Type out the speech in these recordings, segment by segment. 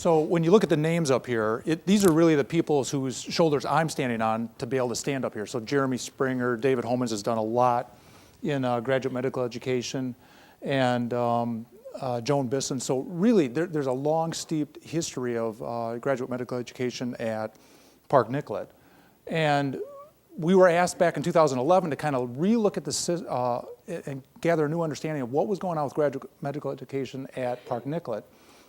So when you look at the names up here, these are really the people whose shoulders I'm standing on to be able to stand up here. So Jeremy Springer, David Homans has done a lot in graduate medical education, and Joan Bisson. So really, there's a long, steep history of graduate medical education at Park Nicollet. And we were asked back in 2011 to kind of relook at the and gather a new understanding of what was going on with graduate medical education at Park Nicollet.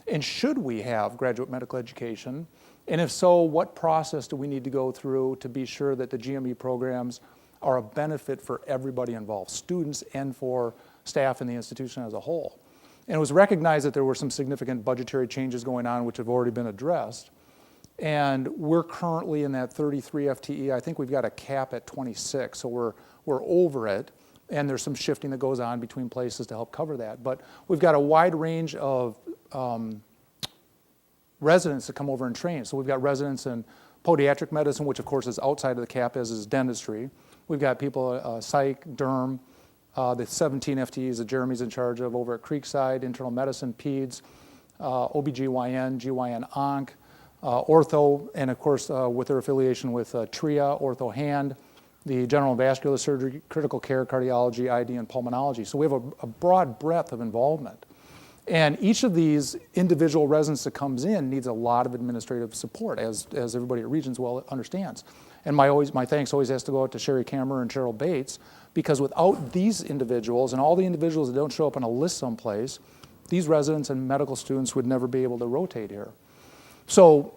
And should we have graduate medical education? And if so, what process do we need to go through to be sure that the GME programs are a benefit for everybody involved, students and for staff in the institution as a whole? And it was recognized that there were some significant budgetary changes going on, which have already been addressed. And we're currently in that 33 FTE. I think we've got a cap at 26, so we're over it. And there's some shifting that goes on between places to help cover that. But we've got a wide range of residents that come over and train. So we've got residents in podiatric medicine, which of course is outside of the cap, as is dentistry. We've got people psych, derm, the 17 FTEs that Jeremy's in charge of over at Creekside, internal medicine, peds, OBGYN, GYN onc, ortho, and of course with their affiliation with TRIA, ortho hand, the general and vascular surgery, critical care, cardiology, ID, and pulmonology. So we have a broad breadth of involvement. And each of these individual residents that comes in needs a lot of administrative support, as everybody at Regions well understands. And my thanks always has to go out to Sherry Kammerer and Cheryl Bates, because without these individuals and all the individuals that don't show up on a list someplace, these residents and medical students would never be able to rotate here. So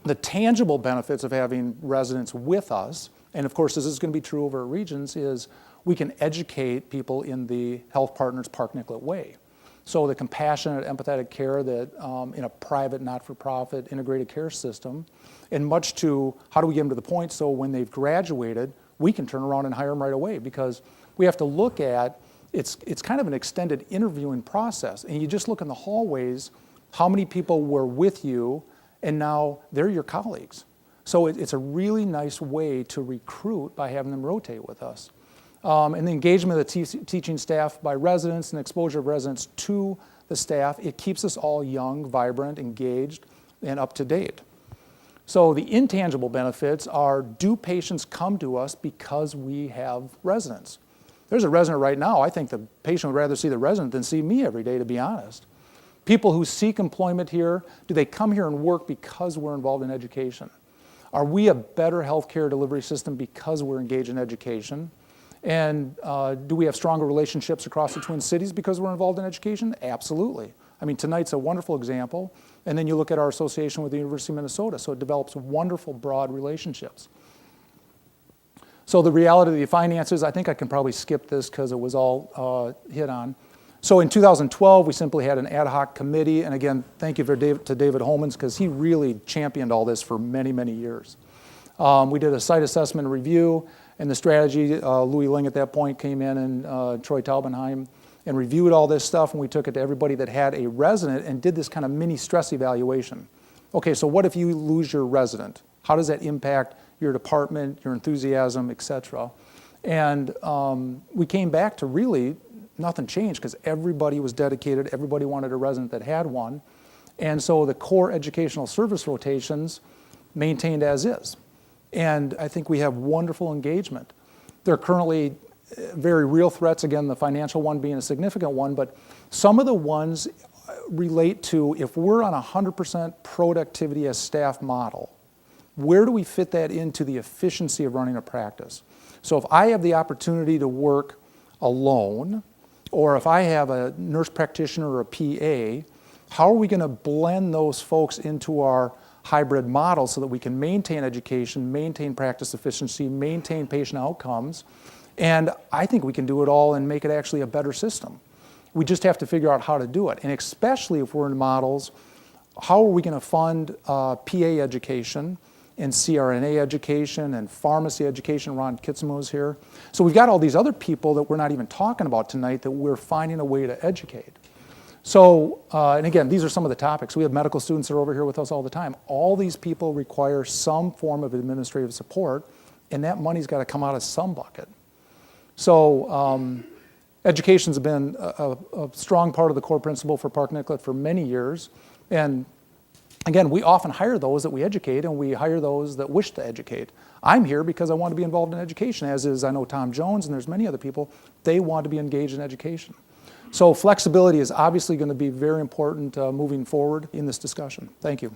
the tangible benefits of having residents with us, and of course this is going to be true over at Regions, is we can educate people in the Health Partners Park Nicollet way. So the compassionate, empathetic care that in a private, not-for-profit, integrated care system, and much to how do we get them to the point so when they've graduated, we can turn around and hire them right away, because we have to look at, it's kind of an extended interviewing process. And you just look in the hallways, how many people were with you, and now they're your colleagues. So it's a really nice way to recruit by having them rotate with us. And the engagement of the teaching staff by residents and exposure of residents to the staff, it keeps us all young, vibrant, engaged, and up to date. So the intangible benefits are, do patients come to us because we have residents? There's a resident right now, I think the patient would rather see the resident than see me every day, to be honest. People who seek employment here, do they come here and work because we're involved in education? Are we a better healthcare delivery system because we're engaged in education? And do we have stronger relationships across the Twin Cities because we're involved in education? Absolutely. I mean, tonight's a wonderful example. And then you look at our association with the University of Minnesota, so it develops wonderful, broad relationships. So the reality of the finances, I think I can probably skip this because it was all hit on. So in 2012, we simply had an ad hoc committee. And again, thank you to David Homans, because he really championed all this for many, many years. We did a site assessment review. And the strategy, Louis Ling at that point came in, and Troy Taubenheim, and reviewed all this stuff, and we took it to everybody that had a resident and did this kind of mini stress evaluation. Okay, so what if you lose your resident? How does that impact your department, your enthusiasm, et cetera? And we came back to really nothing changed, because everybody was dedicated, everybody wanted a resident that had one. And so the core educational service rotations maintained as is. And I think we have wonderful engagement. There are currently very real threats, again, the financial one being a significant one, but some of the ones relate to, if we're on 100% productivity as staff model, where do we fit that into the efficiency of running a practice? So if I have the opportunity to work alone, or if I have a nurse practitioner or a PA, how are we going to blend those folks into our hybrid model so that we can maintain education, maintain practice efficiency, maintain patient outcomes? And I think we can do it all and make it actually a better system. We just have to figure out how to do it. And especially if we're in models, how are we going to fund PA education and CRNA education and pharmacy education? Ron Kitsamo's here. So we've got all these other people that we're not even talking about tonight that we're finding a way to educate. So, and again, these are some of the topics. We have medical students that are over here with us all the time. All these people require some form of administrative support, and that money's got to come out of some bucket. So education's been a strong part of the core principle for Park Nicollet for many years. And Again, we often hire those that we educate, and we hire those that wish to educate. I'm here because I want to be involved in education, as is, I know, Tom Jones, and there's many other people. They want to be engaged in education. So flexibility is obviously going to be very important moving forward in this discussion. Thank you.